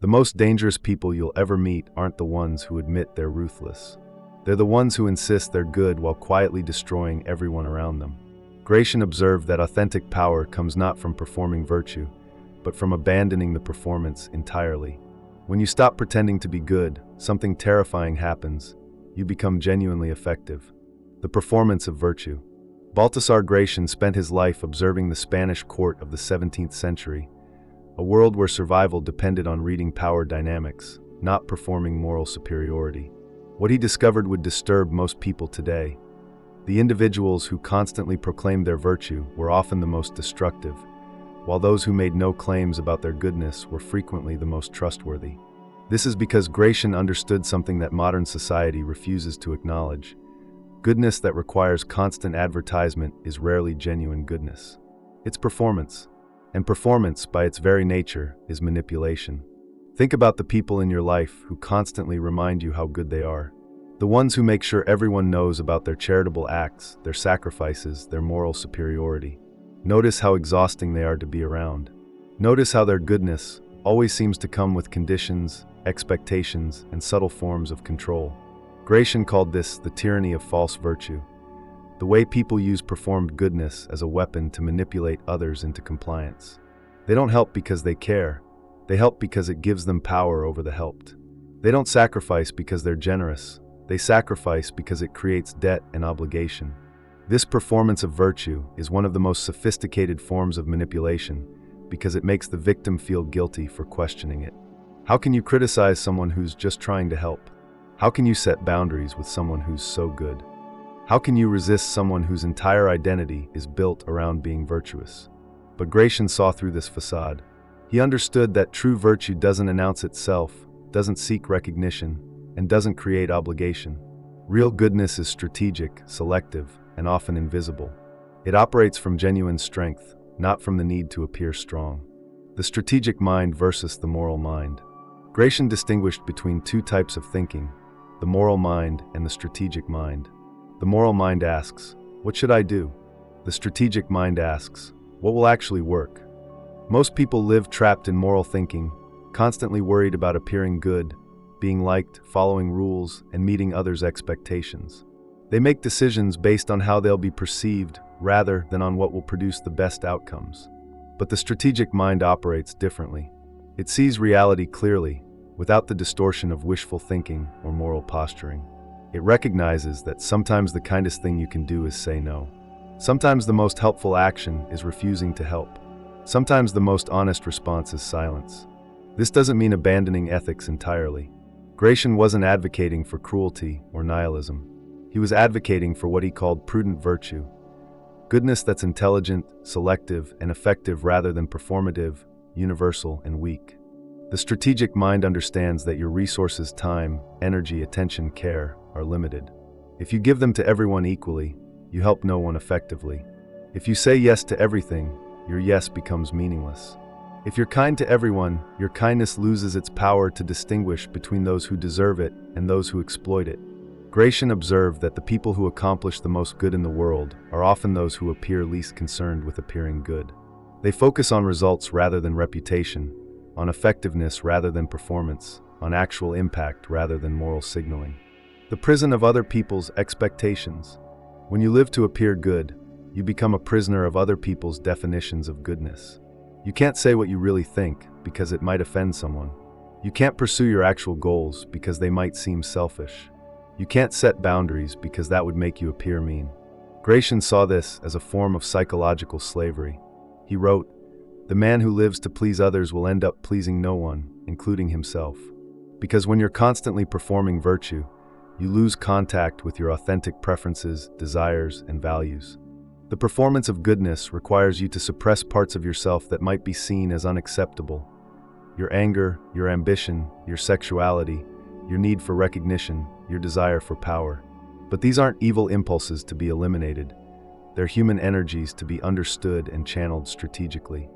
The most dangerous people you'll ever meet aren't the ones who admit they're ruthless. They're the ones who insist they're good while quietly destroying everyone around them. Gracian observed that authentic power comes not from performing virtue, but from abandoning the performance entirely. When you stop pretending to be good, something terrifying happens. You become genuinely effective. The performance of virtue. Baltasar Gracian spent his life observing the Spanish court of the 17th century, a world where survival depended on reading power dynamics, not performing moral superiority. What he discovered would disturb most people today. The individuals who constantly proclaimed their virtue were often the most destructive, while those who made no claims about their goodness were frequently the most trustworthy. This is because Gracian understood something that modern society refuses to acknowledge. Goodness that requires constant advertisement is rarely genuine goodness. It's performance. And performance, by its very nature, is manipulation. Think about the people in your life who constantly remind you how good they are. The ones who make sure everyone knows about their charitable acts, their sacrifices, their moral superiority. Notice how exhausting they are to be around. Notice how their goodness always seems to come with conditions, expectations, and subtle forms of control. Gracian called this the tyranny of false virtue, the way people use performed goodness as a weapon to manipulate others into compliance. They don't help because they care. They help because it gives them power over the helped. They don't sacrifice because they're generous. They sacrifice because it creates debt and obligation. This performance of virtue is one of the most sophisticated forms of manipulation because it makes the victim feel guilty for questioning it. How can you criticize someone who's just trying to help? How can you set boundaries with someone who's so good? How can you resist someone whose entire identity is built around being virtuous? But Gracian saw through this facade. He understood that true virtue doesn't announce itself, doesn't seek recognition, and doesn't create obligation. Real goodness is strategic, selective, and often invisible. It operates from genuine strength, not from the need to appear strong. The strategic mind versus the moral mind. Gracian distinguished between two types of thinking, the moral mind and the strategic mind. The moral mind asks, "What should I do?" The strategic mind asks, "What will actually work?" Most people live trapped in moral thinking, constantly worried about appearing good, being liked, following rules, and meeting others' expectations. They make decisions based on how they'll be perceived rather than on what will produce the best outcomes. But the strategic mind operates differently. It sees reality clearly, without the distortion of wishful thinking or moral posturing. It recognizes that sometimes the kindest thing you can do is say no. Sometimes the most helpful action is refusing to help. Sometimes the most honest response is silence. This doesn't mean abandoning ethics entirely. Gracian wasn't advocating for cruelty or nihilism. He was advocating for what he called prudent virtue. Goodness that's intelligent, selective, and effective rather than performative, universal, and weak. The strategic mind understands that your resources, time, energy, attention, care, are limited. If you give them to everyone equally, you help no one effectively. If you say yes to everything, your yes becomes meaningless. If you're kind to everyone, your kindness loses its power to distinguish between those who deserve it and those who exploit it. Gracian observed that the people who accomplish the most good in the world are often those who appear least concerned with appearing good. They focus on results rather than reputation, on effectiveness rather than performance, on actual impact rather than moral signaling. The prison of other people's expectations. When you live to appear good, you become a prisoner of other people's definitions of goodness. You can't say what you really think because it might offend someone. You can't pursue your actual goals because they might seem selfish. You can't set boundaries because that would make you appear mean. Gracian saw this as a form of psychological slavery. He wrote, "The man who lives to please others will end up pleasing no one, including himself." Because when you're constantly performing virtue, you lose contact with your authentic preferences, desires, and values. The performance of goodness requires you to suppress parts of yourself that might be seen as unacceptable. Your anger, your ambition, your sexuality, your need for recognition, your desire for power. But these aren't evil impulses to be eliminated. They're human energies to be understood and channeled strategically.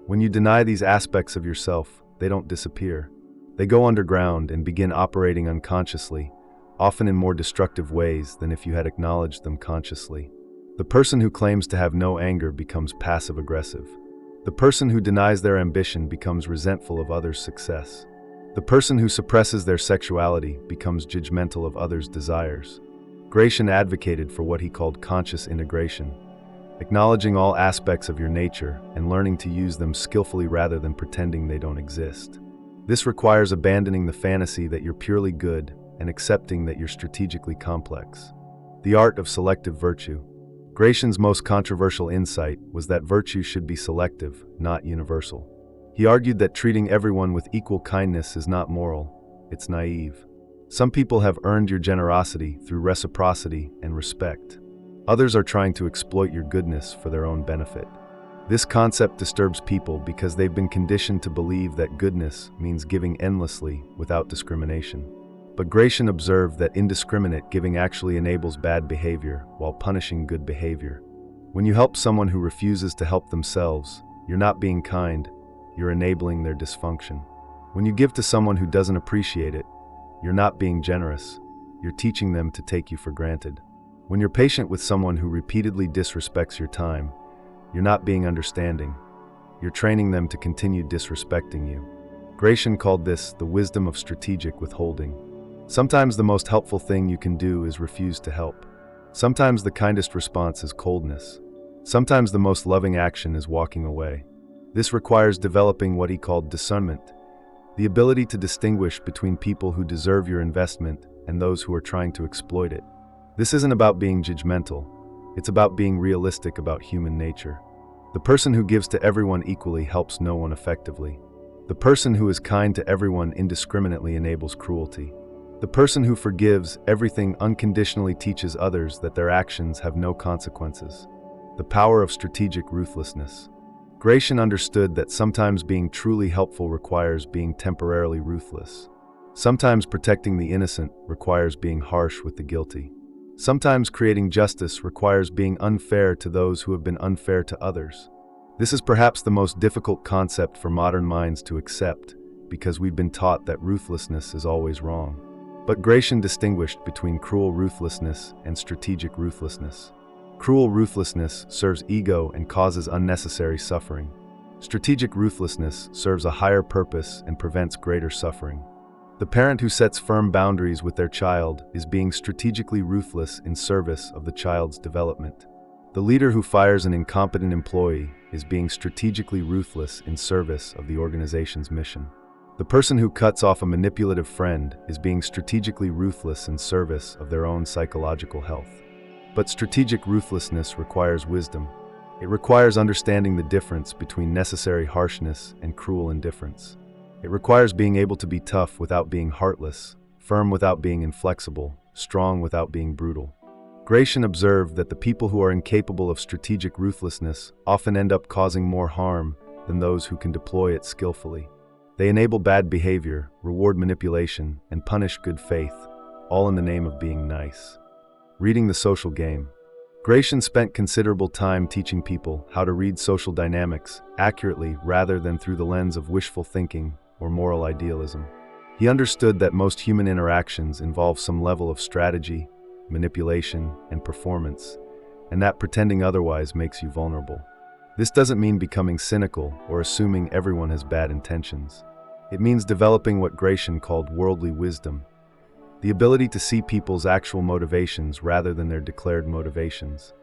When you deny these aspects of yourself, they don't disappear. They go underground and begin operating unconsciously, often in more destructive ways than if you had acknowledged them consciously. The person who claims to have no anger becomes passive-aggressive. The person who denies their ambition becomes resentful of others' success. The person who suppresses their sexuality becomes judgmental of others' desires. Gracian advocated for what he called conscious integration, acknowledging all aspects of your nature and learning to use them skillfully rather than pretending they don't exist. This requires abandoning the fantasy that you're purely good and accepting that you're strategically complex. The art of selective virtue. Gracian's most controversial insight was that virtue should be selective, not universal. He argued that treating everyone with equal kindness is not moral, it's naive. Some people have earned your generosity through reciprocity and respect. Others are trying to exploit your goodness for their own benefit. This concept disturbs people because they've been conditioned to believe that goodness means giving endlessly without discrimination. But Gracian observed that indiscriminate giving actually enables bad behavior while punishing good behavior. When you help someone who refuses to help themselves, you're not being kind, you're enabling their dysfunction. When you give to someone who doesn't appreciate it, you're not being generous, you're teaching them to take you for granted. When you're patient with someone who repeatedly disrespects your time, you're not being understanding, you're training them to continue disrespecting you. Gracian called this the wisdom of strategic withholding. Sometimes the most helpful thing you can do is refuse to help. Sometimes the kindest response is coldness. Sometimes the most loving action is walking away. This requires developing what he called discernment, the ability to distinguish between people who deserve your investment and those who are trying to exploit it. This isn't about being judgmental, it's about being realistic about human nature. The person who gives to everyone equally helps no one effectively. The person who is kind to everyone indiscriminately enables cruelty. The person who forgives everything unconditionally teaches others that their actions have no consequences. The power of strategic ruthlessness. Gracian understood that sometimes being truly helpful requires being temporarily ruthless. Sometimes protecting the innocent requires being harsh with the guilty. Sometimes creating justice requires being unfair to those who have been unfair to others. This is perhaps the most difficult concept for modern minds to accept, because we've been taught that ruthlessness is always wrong. But Gracian distinguished between cruel ruthlessness and strategic ruthlessness. Cruel ruthlessness serves ego and causes unnecessary suffering. Strategic ruthlessness serves a higher purpose and prevents greater suffering. The parent who sets firm boundaries with their child is being strategically ruthless in service of the child's development. The leader who fires an incompetent employee is being strategically ruthless in service of the organization's mission. The person who cuts off a manipulative friend is being strategically ruthless in service of their own psychological health. But strategic ruthlessness requires wisdom. It requires understanding the difference between necessary harshness and cruel indifference. It requires being able to be tough without being heartless, firm without being inflexible, strong without being brutal. Gracian observed that the people who are incapable of strategic ruthlessness often end up causing more harm than those who can deploy it skillfully. They enable bad behavior, reward manipulation, and punish good faith, all in the name of being nice. Reading the social game. Gracian spent considerable time teaching people how to read social dynamics accurately rather than through the lens of wishful thinking or moral idealism. He understood that most human interactions involve some level of strategy, manipulation, and performance, and that pretending otherwise makes you vulnerable. This doesn't mean becoming cynical or assuming everyone has bad intentions. It means developing what Gracian called worldly wisdom, the ability to see people's actual motivations rather than their declared motivations.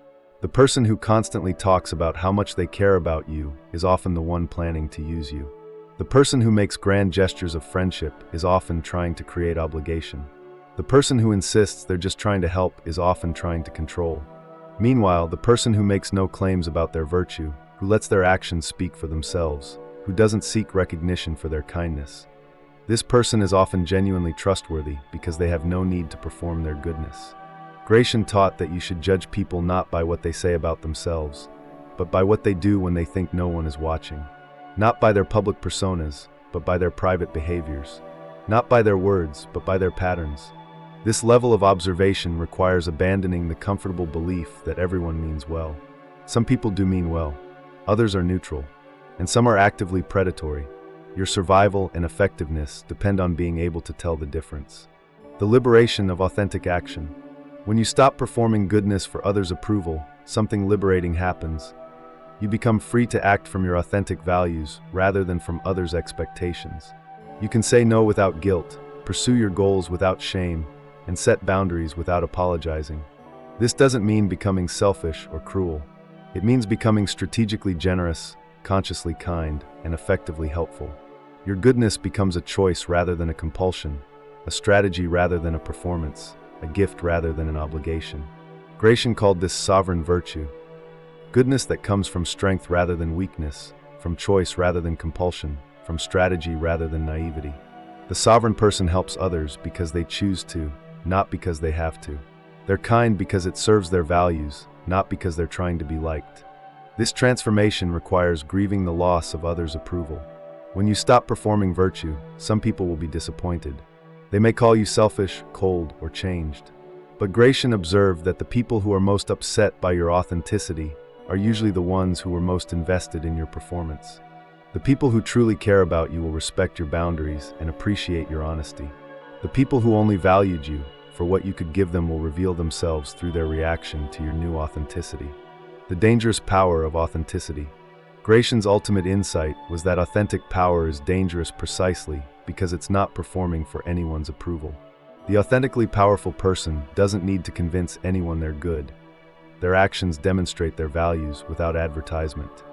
The person who constantly talks about how much they care about you is often the one planning to use you. The person who makes grand gestures of friendship is often trying to create obligation. The person who insists they're just trying to help is often trying to control. Meanwhile, the person who makes no claims about their virtue, who lets their actions speak for themselves, who doesn't seek recognition for their kindness, this person is often genuinely trustworthy because they have no need to perform their goodness. Gracian taught that you should judge people not by what they say about themselves, but by what they do when they think no one is watching. Not by their public personas, but by their private behaviors. Not by their words, but by their patterns. This level of observation requires abandoning the comfortable belief that everyone means well. Some people do mean well, others are neutral, and some are actively predatory. Your survival and effectiveness depend on being able to tell the difference. The liberation of authentic action. When you stop performing goodness for others' approval, something liberating happens. You become free to act from your authentic values rather than from others' expectations. You can say no without guilt, pursue your goals without shame, and set boundaries without apologizing. This doesn't mean becoming selfish or cruel. It means becoming strategically generous, consciously kind, and effectively helpful. Your goodness becomes a choice rather than a compulsion, a strategy rather than a performance, a gift rather than an obligation. Gracian called this sovereign virtue. Goodness that comes from strength rather than weakness, from choice rather than compulsion, from strategy rather than naivety. The sovereign person helps others because they choose to, not because they have to. They're kind because it serves their values, not because they're trying to be liked. This transformation requires grieving the loss of others' approval. When you stop performing virtue, some people will be disappointed. They may call you selfish, cold, or changed. But Gracian observed that the people who are most upset by your authenticity are usually the ones who were most invested in your performance. The people who truly care about you will respect your boundaries and appreciate your honesty. The people who only valued you for what you could give them will reveal themselves through their reaction to your new authenticity. The dangerous power of authenticity. Gracian's ultimate insight was that authentic power is dangerous precisely because it's not performing for anyone's approval. The authentically powerful person doesn't need to convince anyone they're good. Their actions demonstrate their values without advertisement.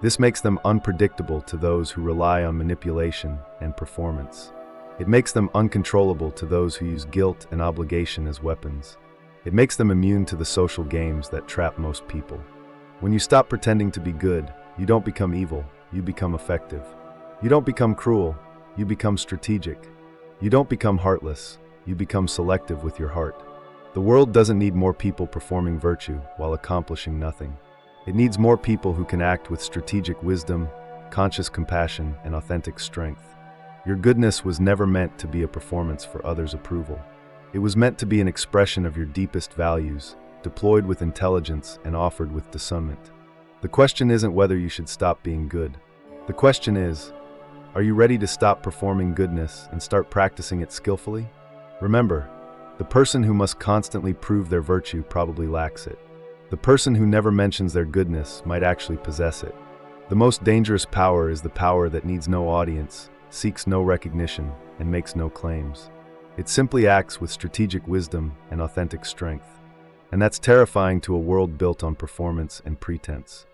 This makes them unpredictable to those who rely on manipulation and performance. It makes them uncontrollable to those who use guilt and obligation as weapons. It makes them immune to the social games that trap most people. When you stop pretending to be good, you don't become evil, you become effective. You don't become cruel, you become strategic. You don't become heartless, you become selective with your heart. The world doesn't need more people performing virtue while accomplishing nothing. It needs more people who can act with strategic wisdom, conscious compassion, and authentic strength. Your goodness was never meant to be a performance for others' approval. It was meant to be an expression of your deepest values, deployed with intelligence and offered with discernment. The question isn't whether you should stop being good. The question is, are you ready to stop performing goodness and start practicing it skillfully? Remember, the person who must constantly prove their virtue probably lacks it. The person who never mentions their goodness might actually possess it. The most dangerous power is the power that needs no audience, seeks no recognition, and makes no claims. It simply acts with strategic wisdom and authentic strength. And that's terrifying to a world built on performance and pretense.